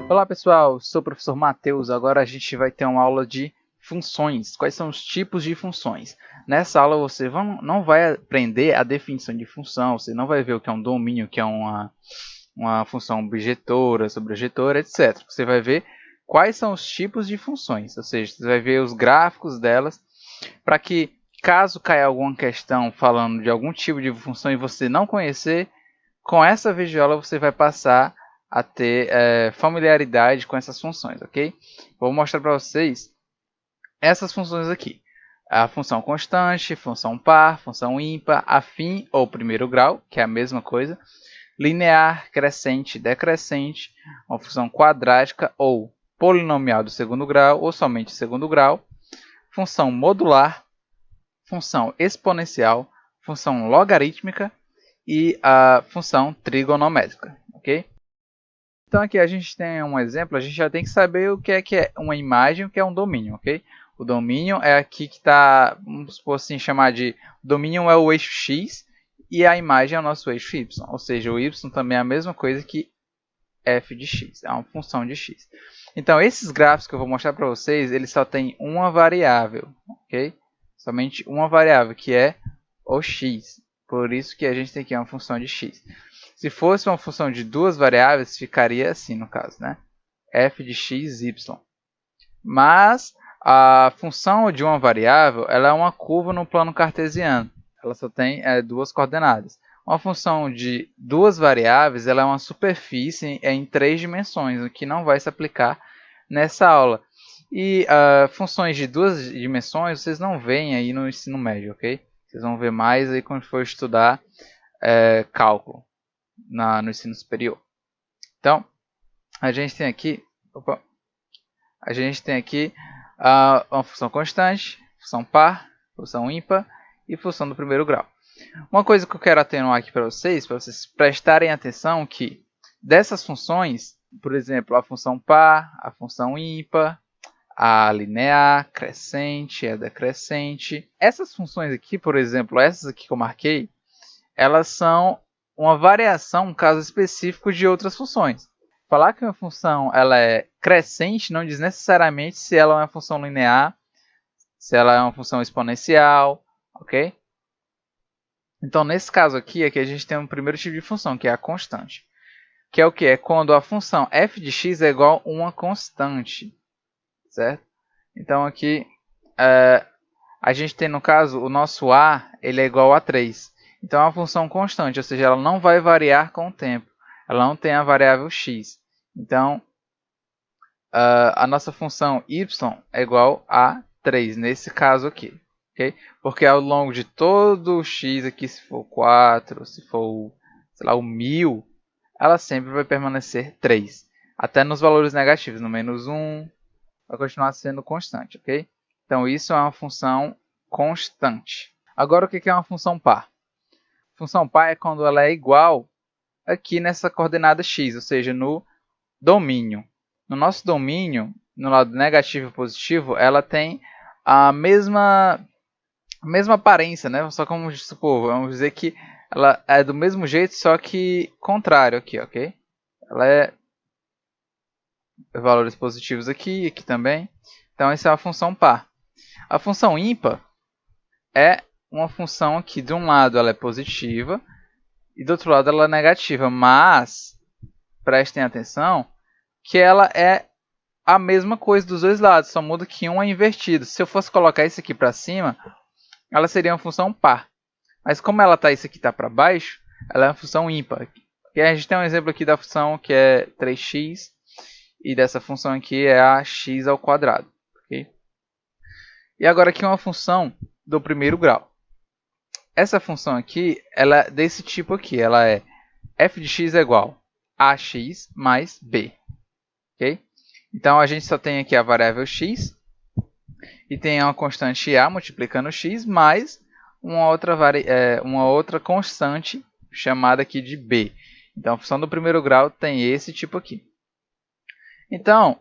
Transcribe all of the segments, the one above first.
Olá pessoal, sou o professor Matheus. Agora a gente vai ter uma aula de funções. Quais são os tipos de funções? Nessa aula você não vai aprender a definição de função, você não vai ver o que é um domínio, o que é uma função objetora, sobreobjetora, etc. Você vai ver quais são os tipos de funções, ou seja, você vai ver os gráficos delas, para que caso caia alguma questão falando de algum tipo de função e você não conhecer, com essa videoaula você vai passar a ter familiaridade com essas funções, ok? Vou mostrar para vocês essas funções aqui. A função constante, função par, função ímpar, afim ou primeiro grau, que é a mesma coisa, linear, crescente, decrescente, uma função quadrática ou polinomial do segundo grau ou somente segundo grau, função modular, função exponencial, função logarítmica e a função trigonométrica, ok? Então aqui a gente tem um exemplo, a gente já tem que saber o que é uma imagem e o que é um domínio, ok? O domínio é aqui que está, vamos supor assim, chamar de... O domínio é o eixo x e a imagem é o nosso eixo y, ou seja, o y também é a mesma coisa que f de x, é uma função de x. Então esses gráficos que eu vou mostrar para vocês, eles só têm uma variável, ok? Somente uma variável, que é o x, por isso que a gente tem aqui uma função de x. Se fosse uma função de duas variáveis, ficaria assim no caso, né? F de x, y. Mas a função de uma variável, ela é uma curva no plano cartesiano. Ela só tem duas coordenadas. Uma função de duas variáveis, ela é uma superfície em três dimensões, o que não vai se aplicar nessa aula. E funções de duas dimensões, vocês não veem aí no ensino médio, ok? Vocês vão ver mais aí quando for estudar cálculo no ensino superior. Então, a gente tem aqui, uma função constante, função par, função ímpar e função do primeiro grau. Uma coisa que eu quero atenuar aqui para vocês prestarem atenção que dessas funções, por exemplo, a função par, a função ímpar, a linear, crescente, a decrescente, essas funções aqui, por exemplo, essas aqui que eu marquei, elas são uma variação, um caso específico de outras funções. Falar que uma função ela é crescente não diz necessariamente se ela é uma função linear, se ela é uma função exponencial, ok? Então, nesse caso aqui a gente tem um primeiro tipo de função, que é a constante. Que é o que? É quando a função f de x é igual a uma constante, certo? Então, aqui a gente tem, no caso, o nosso a ele é igual a 3. Então, é uma função constante, ou seja, ela não vai variar com o tempo. Ela não tem a variável x. Então, a nossa função y é igual a 3, nesse caso aqui. Okay? Porque ao longo de todo o x aqui, se for 4, se for, sei lá, o 1000, ela sempre vai permanecer 3. Até nos valores negativos, no menos 1, vai continuar sendo constante. Okay? Então, isso é uma função constante. Agora, o que é uma função par? Função par é quando ela é igual aqui nessa coordenada x, ou seja, no domínio. No nosso domínio, no lado negativo e positivo, ela tem a mesma aparência, né? Só como supor, vamos dizer que ela é do mesmo jeito, só que contrário aqui, ok? Ela é valores positivos aqui e aqui também. Então, essa é a função par. A função ímpar é uma função que de um lado ela é positiva e do outro lado ela é negativa, mas prestem atenção que ela é a mesma coisa dos dois lados, só muda que um é invertido. Se eu fosse colocar isso aqui para cima, ela seria uma função par. Mas como isso aqui está para baixo, ela é uma função ímpar. E a gente tem um exemplo aqui da função que é 3x, e dessa função aqui é a x ao quadrado. Okay? E agora aqui uma função do primeiro grau. Essa função aqui, ela é desse tipo aqui, ela é f de x é igual a ax mais b. Okay? Então a gente só tem aqui a variável x e tem uma constante a multiplicando x mais uma outra constante chamada aqui de b. Então a função do primeiro grau tem esse tipo aqui. Então,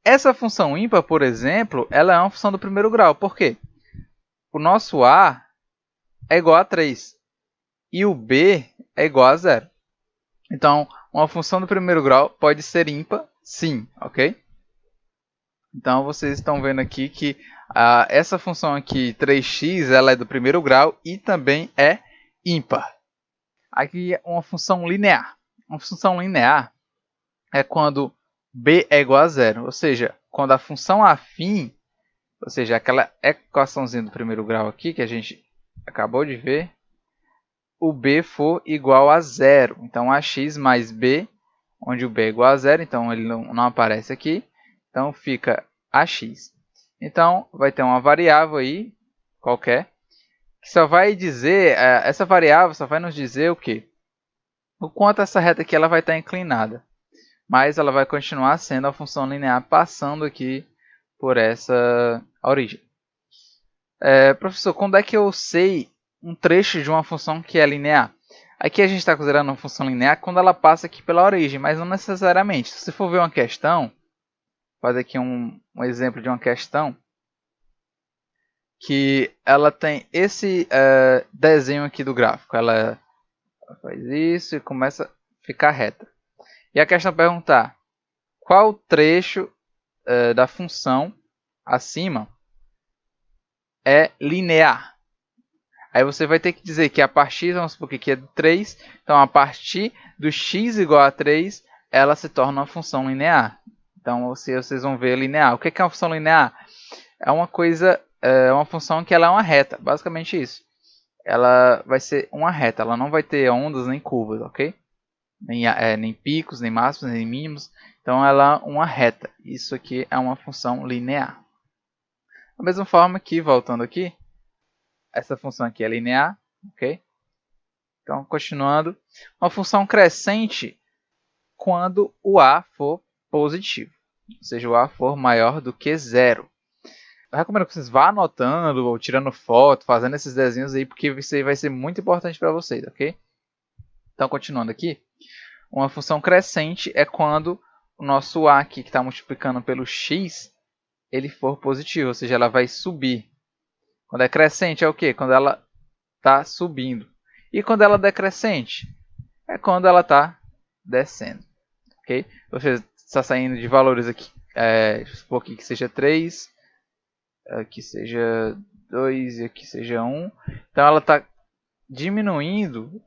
essa função ímpar, por exemplo, ela é uma função do primeiro grau. Por quê? O nosso a é igual a 3. e o b é igual a zero. Então, uma função do primeiro grau pode ser ímpar, sim, ok? Então, vocês estão vendo aqui que essa função aqui, 3x, ela é do primeiro grau e também é ímpar. Aqui é uma função linear. Uma função linear é quando b é igual a zero, ou seja, quando a função afim, ou seja, aquela equaçãozinha do primeiro grau aqui que a gente acabou de ver, o b for igual a zero. Então, ax mais b, onde o b é igual a zero, então ele não aparece aqui. Então, fica ax. Então, vai ter uma variável aí, qualquer, que só vai dizer, essa variável só vai nos dizer o quê? O quanto essa reta aqui ela vai estar inclinada. Mas ela vai continuar sendo a função linear passando aqui por essa origem. Professor, quando é que eu sei um trecho de uma função que é linear? Aqui a gente está considerando uma função linear quando ela passa aqui pela origem, mas não necessariamente. Se você for ver uma questão, fazer aqui um exemplo de uma questão, que ela tem esse desenho aqui do gráfico. Ela faz isso e começa a ficar reta. E a questão perguntar, qual trecho da função acima é linear? Aí você vai ter que dizer que a partir, vamos supor que aqui é de 3, então a partir do x igual a 3, ela se torna uma função linear. Então vocês vão ver linear. O que é uma função linear? É uma coisa, uma função que ela é uma reta, basicamente isso. Ela vai ser uma reta, ela não vai ter ondas nem curvas, ok? Nem picos, nem máximos, nem mínimos. Então ela é uma reta. Isso aqui é uma função linear. Da mesma forma que, voltando aqui, essa função aqui é linear, ok? Então, continuando, uma função crescente quando o a for positivo, ou seja, o a for maior do que zero. Eu recomendo que vocês vá anotando ou tirando foto, fazendo esses desenhos aí, porque isso aí vai ser muito importante para vocês, ok? Então, continuando aqui, uma função crescente é quando o nosso a aqui, que está multiplicando pelo x, ele for positivo, ou seja, ela vai subir. Quando é crescente é o quê? Quando ela está subindo. E quando ela é decrescente? É quando ela está descendo. Ok? Você está saindo de valores aqui. Supor aqui que seja 3, aqui seja 2 e aqui seja 1. Então ela está diminuindo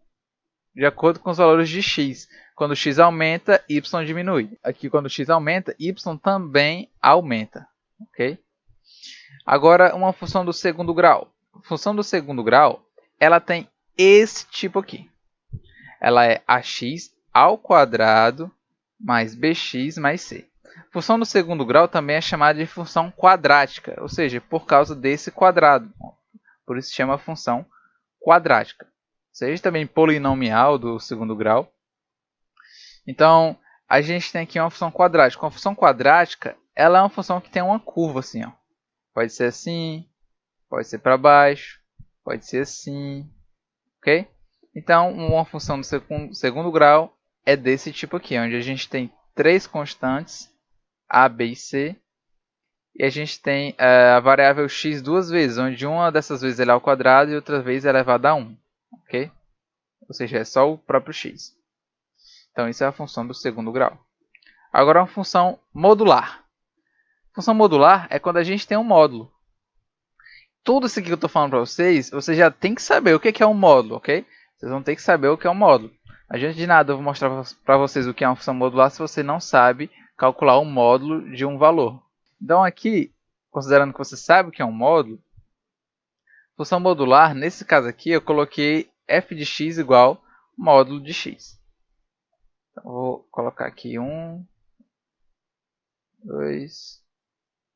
de acordo com os valores de x. Quando x aumenta, y diminui. Aqui quando x aumenta, y também aumenta. Ok? Agora, uma função do segundo grau. A função do segundo grau, ela tem esse tipo aqui. Ela é ax ao quadrado mais bx mais c. A função do segundo grau também é chamada de função quadrática, ou seja, por causa desse quadrado. Por isso se chama função quadrática. Seja também polinomial do segundo grau. Então, a gente tem aqui uma função quadrática. Uma função quadrática, ela é uma função que tem uma curva assim, ó. Pode ser assim, pode ser para baixo, pode ser assim, ok? Então, uma função do segundo grau é desse tipo aqui, onde a gente tem três constantes, a, b e c, e a gente tem a variável x duas vezes, onde uma dessas vezes é ao quadrado e outra vez é elevada a 1, ok? Ou seja, é só o próprio x. Então, isso é a função do segundo grau. Agora, uma função modular. Função modular é quando a gente tem um módulo. Tudo isso aqui que eu estou falando para vocês, você já tem que saber o que é um módulo, ok? Vocês vão ter que saber o que é um módulo. Adiante de nada, eu vou mostrar para vocês o que é uma função modular se você não sabe calcular o módulo de um valor. Então aqui, considerando que você sabe o que é um módulo, função modular, nesse caso aqui, eu coloquei f de x igual módulo de x. Então, vou colocar aqui 1, 2,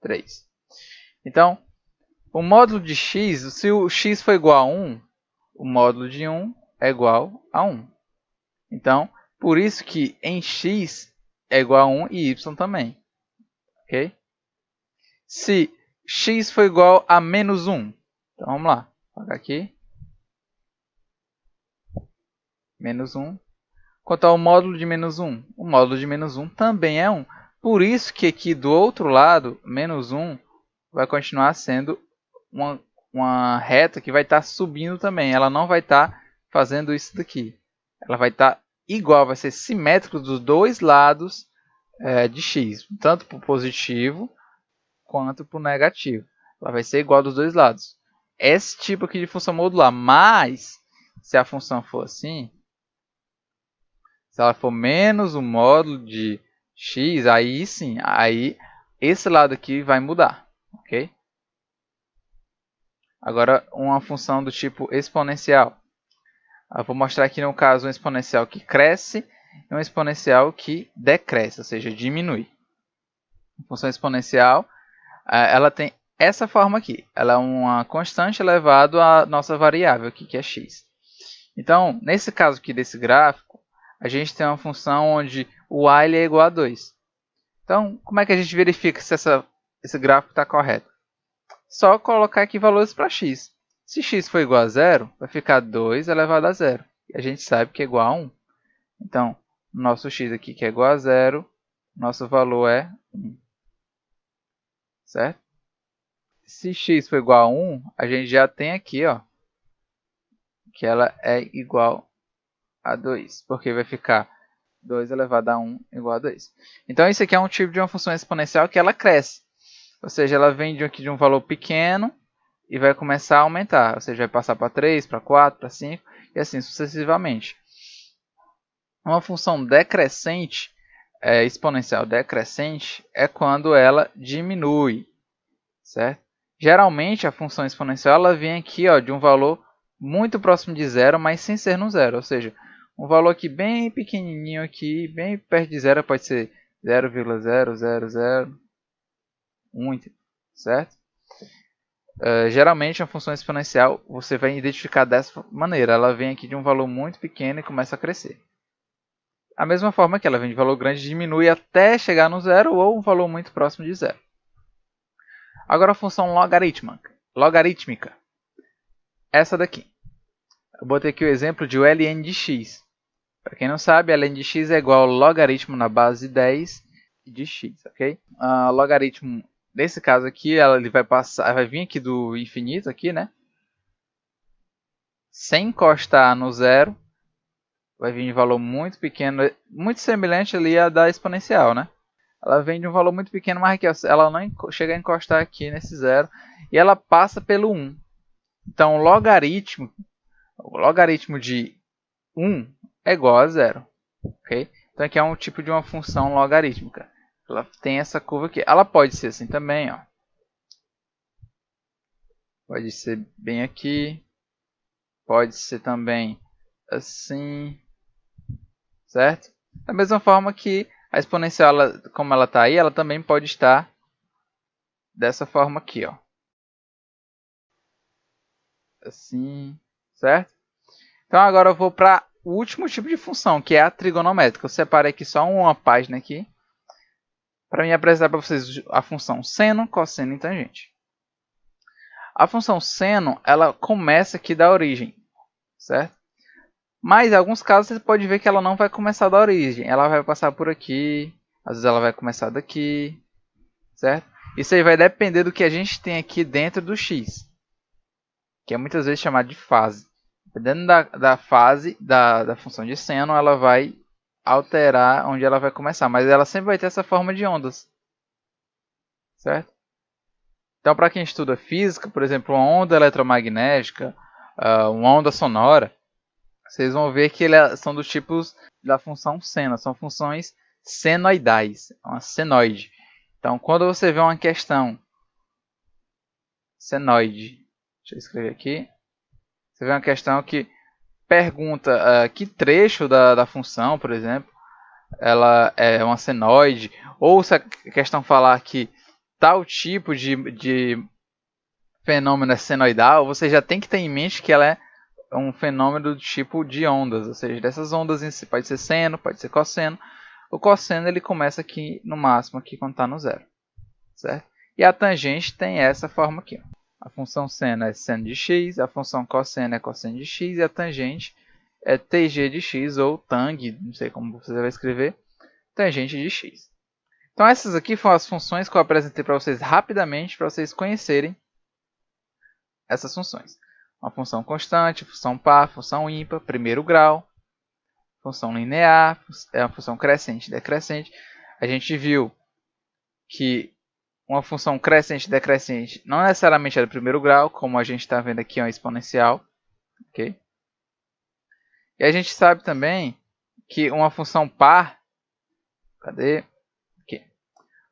3. Então, o módulo de x, se o x for igual a 1, o módulo de 1 é igual a 1. Então, por isso que em x é igual a 1 e y também. Ok? Se x for igual a menos 1, então vamos lá. Vou colocar aqui. Menos 1. Quanto ao módulo de menos 1? O módulo de menos 1 também é 1. Por isso que aqui do outro lado, menos 1 vai continuar sendo uma reta que vai estar subindo também. Ela não vai estar fazendo isso daqui. Ela vai estar igual, vai ser simétrico dos dois lados de x, tanto para o positivo quanto para o negativo. Ela vai ser igual dos dois lados. Esse tipo aqui de função modular, mas se a função for assim, se ela for menos o módulo de x, aí sim, aí esse lado aqui vai mudar, ok? Agora, uma função do tipo exponencial. Eu vou mostrar aqui no caso um exponencial que cresce e um exponencial que decresce, ou seja, diminui. A função exponencial, ela tem essa forma aqui. Ela é uma constante elevado à nossa variável aqui, que é x. Então, nesse caso aqui desse gráfico, a gente tem uma função onde o a ele é igual a 2. Então, como é que a gente verifica se esse gráfico está correto? Só colocar aqui valores para x. Se x for igual a 0, vai ficar 2 elevado a 0. E a gente sabe que é igual a 1. Então, nosso x aqui que é igual a 0, nosso valor é 1. Certo? Se x for igual a 1, a gente já tem aqui, ó, que ela é igual a 2. Porque vai ficar 2 elevado a 1 igual a 2. Então, isso aqui é um tipo de uma função exponencial que ela cresce. Ou seja, ela vem aqui de um valor pequeno e vai começar a aumentar. Ou seja, vai passar para 3, para 4, para 5 e assim sucessivamente. Uma função decrescente, exponencial decrescente, é quando ela diminui. Certo? Geralmente, a função exponencial ela vem aqui ó, de um valor muito próximo de zero, mas sem ser no zero. Ou seja, um valor aqui bem pequenininho, aqui, bem perto de zero, pode ser 0,0001, certo? Geralmente, a função exponencial você vai identificar dessa maneira. Ela vem aqui de um valor muito pequeno e começa a crescer. A mesma forma que ela vem de valor grande e diminui até chegar no zero ou um valor muito próximo de zero. Agora a função logarítmica. Essa daqui. Eu botei aqui o exemplo de ln de x. Para quem não sabe, ln de x é igual ao logaritmo na base 10 de x, ok? Logaritmo, nesse caso aqui, ele vai vir aqui do infinito, aqui, né? Sem encostar no zero, vai vir de valor muito pequeno, muito semelhante ali à da exponencial, né? Ela vem de um valor muito pequeno, mas aqui, ela não chega a encostar aqui nesse zero, e ela passa pelo 1. Então, o logaritmo de 1 é igual a zero. Okay? Então, aqui é um tipo de uma função logarítmica. Ela tem essa curva aqui. Ela pode ser assim também. Ó. Pode ser bem aqui. Pode ser também assim. Certo? Da mesma forma que a exponencial, como ela está aí, ela também pode estar dessa forma aqui. Ó. Assim. Certo? Então, agora eu vou para o último tipo de função, que é a trigonométrica. Eu separei aqui só uma página aqui para me apresentar para vocês a função seno, cosseno e tangente. A função seno, ela começa aqui da origem, certo? Mas em alguns casos você pode ver que ela não vai começar da origem. Ela vai passar por aqui, às vezes ela vai começar daqui, certo? Isso aí vai depender do que a gente tem aqui dentro do x, que é muitas vezes chamado de fase. Dependendo da fase da função de seno, ela vai alterar onde ela vai começar. Mas ela sempre vai ter essa forma de ondas. Certo? Então, para quem estuda física, por exemplo, uma onda eletromagnética, uma onda sonora, vocês vão ver que são dos tipos da função seno. São funções senoidais. É uma senoide. Então, quando você vê uma questão senoide, deixa eu escrever aqui. Você vê uma questão que pergunta que trecho da função, por exemplo, ela é uma senoide, ou se a questão falar que tal tipo de fenômeno é senoidal, você já tem que ter em mente que ela é um fenômeno do tipo de ondas, ou seja, dessas ondas em si, pode ser seno, pode ser cosseno. O cosseno ele começa aqui no máximo aqui quando está no zero, certo? E a tangente tem essa forma aqui. A função seno é seno de x, a função cosseno é cosseno de x e a tangente é tg de x ou tang, não sei como você vai escrever, tangente de x. Então essas aqui foram as funções que eu apresentei para vocês rapidamente, para vocês conhecerem essas funções. uma função constante, função par, função ímpar, primeiro grau, função linear, é a função crescente e decrescente. A gente viu que uma função crescente e decrescente não necessariamente é do primeiro grau, como a gente está vendo aqui, é uma exponencial. Okay? E a gente sabe também que uma função par, cadê? Aqui.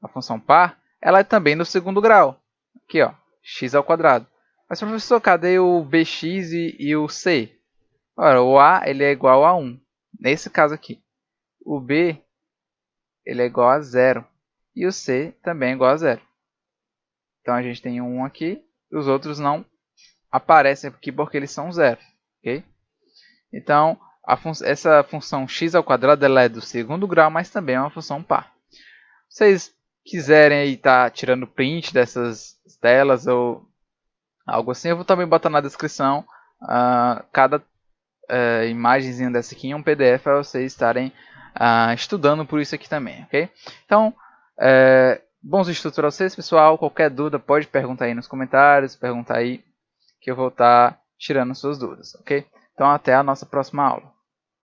A função par, ela é também do segundo grau. Aqui, ó, x ao quadrado. Mas, professor, cadê o bx e o c? Ora, o a ele é igual a 1, nesse caso aqui. O b ele é igual a 0. E o c também é igual a 0. Então, a gente tem um 1 aqui, e os outros não aparecem aqui porque eles são 0. Okay? Então, essa função x ao quadrado ela é do segundo grau, mas também é uma função par. Se vocês quiserem estar tirando print dessas telas ou algo assim, eu vou também botar na descrição cada imagenzinha dessa aqui em um PDF para vocês estarem estudando por isso aqui também, ok? Então, bons estudos para vocês, pessoal. Qualquer dúvida pode perguntar aí nos comentários, perguntar aí que eu vou estar tirando suas dúvidas, ok? Então, até a nossa próxima aula.